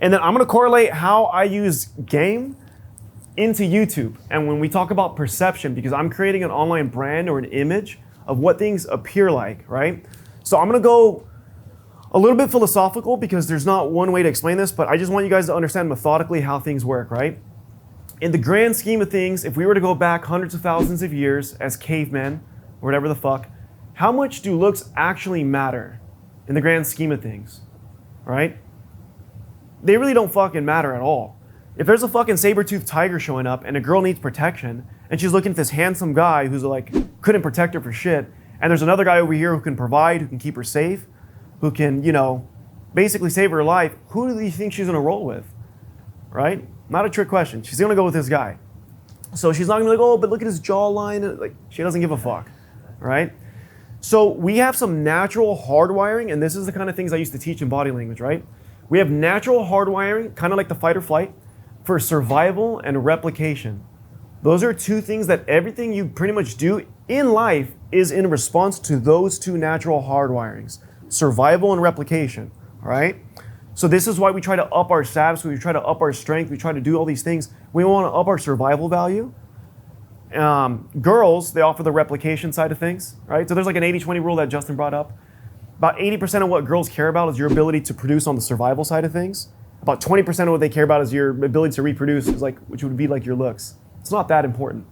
And then I'm gonna correlate how I use game into YouTube. And when we talk about perception, because I'm creating an online brand or an image of what things appear like, right? So I'm gonna go a little bit philosophical because there's not one way to explain this, but I just want you guys to understand methodically how things work, right? In the grand scheme of things, if we were to go back hundreds of thousands of years as cavemen, or whatever the fuck, how much do looks actually matter in the grand scheme of things, right? They really don't fucking matter at all. If there's a fucking saber-toothed tiger showing up and a girl needs protection, and she's looking at this handsome guy who's like, couldn't protect her for shit, and there's another guy over here who can provide, who can keep her safe, who can, you know, basically save her life, who do you think she's gonna roll with, right? Not a trick question. She's gonna go with this guy. So she's not gonna be like, oh, but look at his jawline. Like, she doesn't give a fuck, right? So we have some natural hardwiring, and this is the kind of things I used to teach in body language, right? We have natural hardwiring, kind of like the fight or flight, for survival and replication. Those are two things that everything you pretty much do in life is in response to those two natural hardwirings, survival and replication, all right? So this is why we try to up our status, we try to up our strength, we try to do all these things. We want to up our survival value. Girls, they offer the replication side of things, right? So there's like an 80-20 rule that Justin brought up. About 80% of what girls care about is your ability to produce on the survival side of things. About 20% of what they care about is your ability to reproduce, which would be like your looks. It's not that important.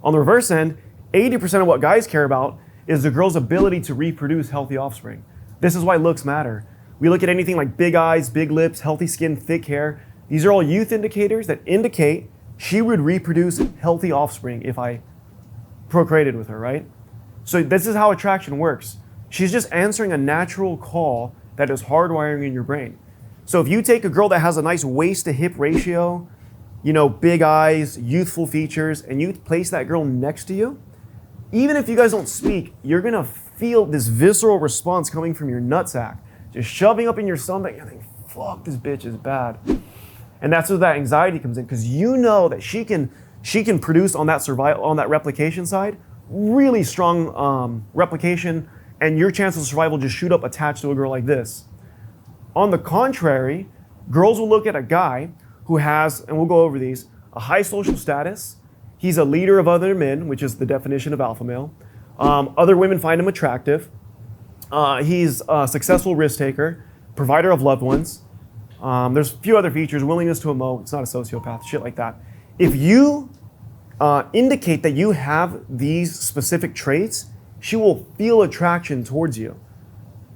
On the reverse end, 80% of what guys care about is the girl's ability to reproduce healthy offspring. This is why looks matter. We look at anything like big eyes, big lips, healthy skin, thick hair. These are all youth indicators that indicate she would reproduce healthy offspring if I procreated with her, right? So this is how attraction works. She's just answering a natural call that is hardwiring in your brain. So if you take a girl that has a nice waist to hip ratio, you know, big eyes, youthful features, and you place that girl next to you, even if you guys don't speak, you're gonna feel this visceral response coming from your nutsack, just shoving up in your stomach. You think, fuck, this bitch is bad. And that's where that anxiety comes in, because you know that she can produce on that survival, on that replication side, really strong replication, and your chances of survival just shoot up attached to a girl like this. On the contrary, girls will look at a guy who has, and we'll go over these, a high social status. He's a leader of other men, which is the definition of alpha male. Other women find him attractive. He's a successful risk taker, provider of loved ones. There's a few other features, willingness to emote, it's not a sociopath, shit like that. If you indicate that you have these specific traits, she will feel attraction towards you,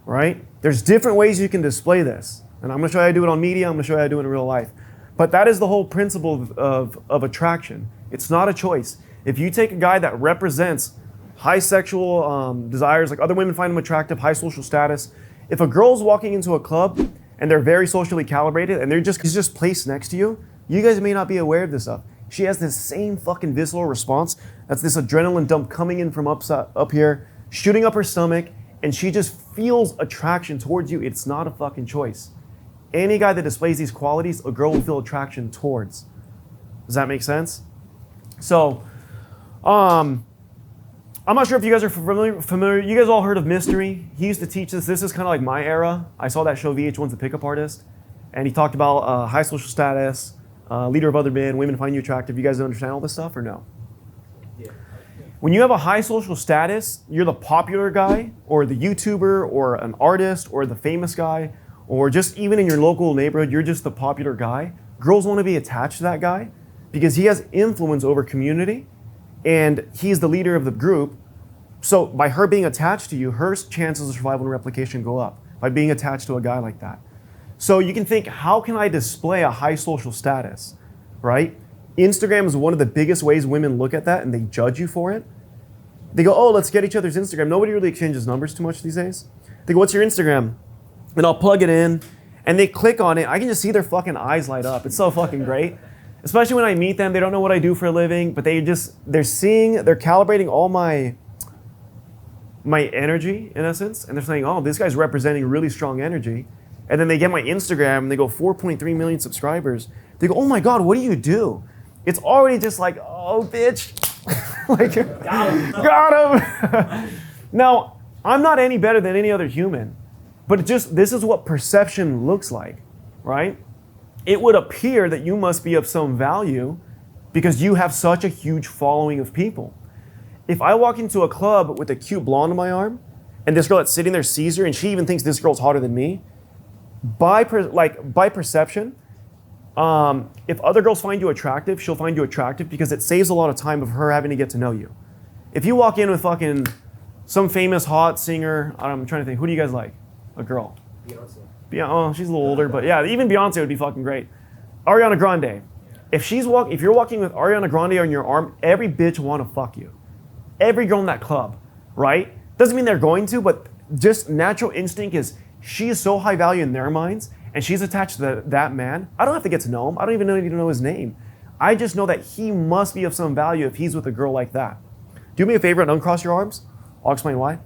right? There's different ways you can display this. And I'm gonna show you how to do it on media, I'm gonna show you how to do it in real life. But that is the whole principle of attraction. It's not a choice. If you take a guy that represents high sexual desires, like other women find him attractive, high social status, if a girl's walking into a club and they're very socially calibrated and he's just placed next to you, you guys may not be aware of this stuff. She has this same fucking visceral response. That's this adrenaline dump coming in from up here, shooting up her stomach, and she just feels attraction towards you. It's not a fucking choice. Any guy that displays these qualities, a girl will feel attraction towards. Does that make sense? So, I'm not sure if you guys are familiar. You guys all heard of Mystery? He used to teach this. This is kind of like my era. I saw that show VH1's The Pickup Artist, and he talked about high social status, leader of other men, women find you attractive. You guys understand all this stuff or no? Yeah. When you have a high social status, you're the popular guy, or the YouTuber, or an artist, or the famous guy, or just even in your local neighborhood, you're just the popular guy. Girls want to be attached to that guy because he has influence over community, and he's the leader of the group. So by her being attached to you, her chances of survival and replication go up by being attached to a guy like that. So you can think, how can I display a high social status, right? Instagram is one of the biggest ways women look at that, and they judge you for it. They go, oh, let's get each other's Instagram. Nobody really exchanges numbers too much these days. They go, what's your Instagram? And I'll plug it in, and they click on it. I can just see their fucking eyes light up. It's so fucking great. Especially when I meet them, they don't know what I do for a living, but they're calibrating all my energy, in essence, and they're saying, oh, this guy's representing really strong energy. And then they get my Instagram, and they go 4.3 million subscribers. They go, oh my God, what do you do? It's already just like, oh, bitch. Like, got him. Now, I'm not any better than any other human, but this is what perception looks like, right? it would appear that you must be of some value because you have such a huge following of people. If I walk into a club with a cute blonde on my arm, and this girl that's sitting there sees her, and she even thinks this girl's hotter than me, by perception, if other girls find you attractive, she'll find you attractive because it saves a lot of time of her having to get to know you. If you walk in with fucking some famous hot singer, I'm trying to think, who do you guys like? A girl. Beyonce. Oh, she's a little older, but yeah, even Beyonce would be fucking great. Ariana Grande. If you're walking with Ariana Grande on your arm, every bitch will want to fuck you. Every girl in that club, right? Doesn't mean they're going to, but just natural instinct is she is so high value in their minds, and she's attached to that man. I don't have to get to know him. I don't even need to know his name. I just know that he must be of some value if he's with a girl like that. Do me a favor and uncross your arms. I'll explain why.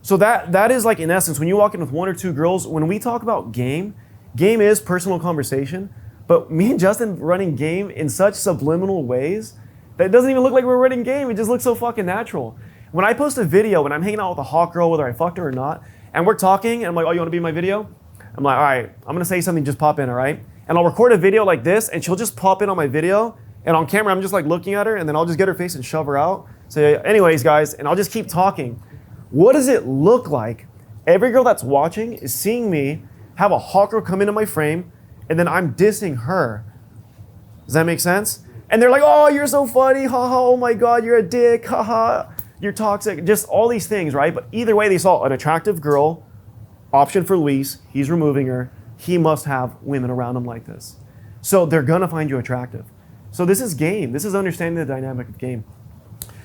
So that is like, in essence, when you walk in with one or two girls, when we talk about game is personal conversation, but me and Justin running game in such subliminal ways that it doesn't even look like we're running game. It just looks so fucking natural. When I post a video, when I'm hanging out with a hot girl, whether I fucked her or not, and we're talking, and I'm like, oh, you want to be in my video? I'm like, all right, I'm going to say something, just pop in, all right? And I'll record a video like this, and she'll just pop in on my video, and on camera, I'm just like looking at her, and then I'll just get her face and shove her out. Say, anyways, guys, and I'll just keep talking. What does it look like? Every girl that's watching is seeing me have a hot girl come into my frame, and then I'm dissing her. Does that make sense? And they're like, oh, you're so funny, haha, oh my God, you're a dick, haha, you're toxic, just all these things, right? But either way, they saw an attractive girl, option for Luis, he's removing her, he must have women around him like this. So they're gonna find you attractive. So this is game, this is understanding the dynamic of game.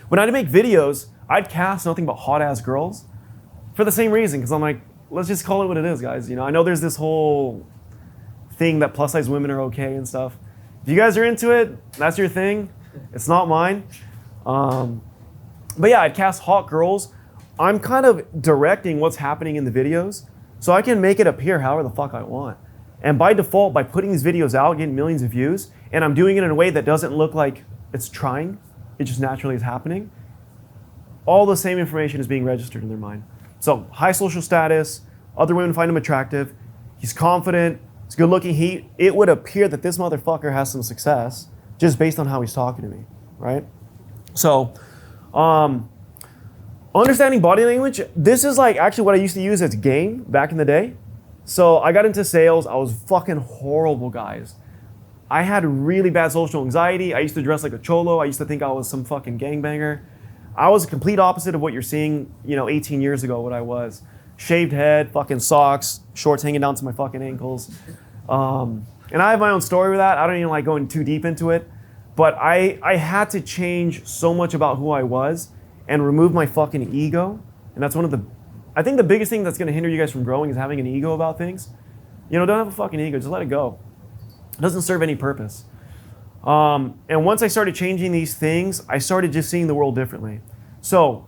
When I'd make videos, I'd cast nothing but hot ass girls for the same reason, because I'm like, let's just call it what it is, guys. You know, I know there's this whole thing that plus size women are okay and stuff. If you guys are into it, that's your thing. It's not mine. But yeah, I'd cast hot girls. I'm kind of directing what's happening in the videos, so I can make it appear however the fuck I want. And by default, by putting these videos out, getting millions of views, and I'm doing it in a way that doesn't look like it's trying, it just naturally is happening, all the same information is being registered in their mind. So high social status, other women find him attractive, he's confident, he's good looking, it would appear that this motherfucker has some success just based on how he's talking to me, right? So, understanding body language, this is like actually what I used to use as game back in the day. So I got into sales, I was fucking horrible, guys. I had really bad social anxiety. I used to dress like a cholo. I used to think I was some fucking gangbanger. I was a complete opposite of what you're seeing, 18 years ago, what I was. Shaved head, fucking socks, shorts hanging down to my fucking ankles. And I have my own story with that. I don't even like going too deep into it. But I had to change so much about who I was and remove my fucking ego. And that's I think the biggest thing that's gonna hinder you guys from growing is having an ego about things. Don't have a fucking ego, just let it go. It doesn't serve any purpose. And once I started changing these things, I started just seeing the world differently. So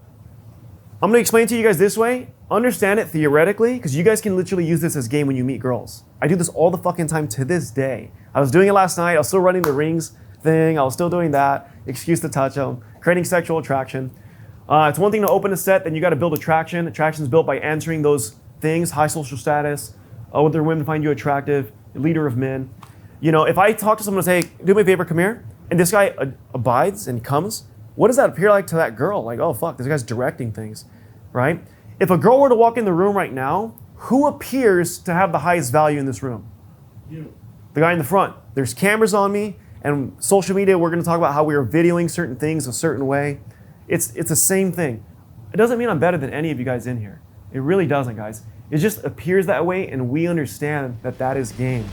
I'm gonna explain to you guys this way. Understand it theoretically, because you guys can literally use this as game when you meet girls. I do this all the fucking time to this day. I was doing it last night. I was still running the rings thing. I was still doing that. Excuse to touch them. Creating sexual attraction. It's one thing to open a set, then you got to build attraction. Attraction is built by answering those things: high social status, other women find you attractive, leader of men. If I talk to someone and say, do me a favor, come here, and this guy abides and comes, what does that appear like to that girl? Like, oh fuck, this guy's directing things, right? If a girl were to walk in the room right now, who appears to have the highest value in this room? You. The guy in the front. There's cameras on me, and social media, we're gonna talk about how we are videoing certain things a certain way. It's the same thing. It doesn't mean I'm better than any of you guys in here. It really doesn't, guys. It just appears that way, and we understand that that is game.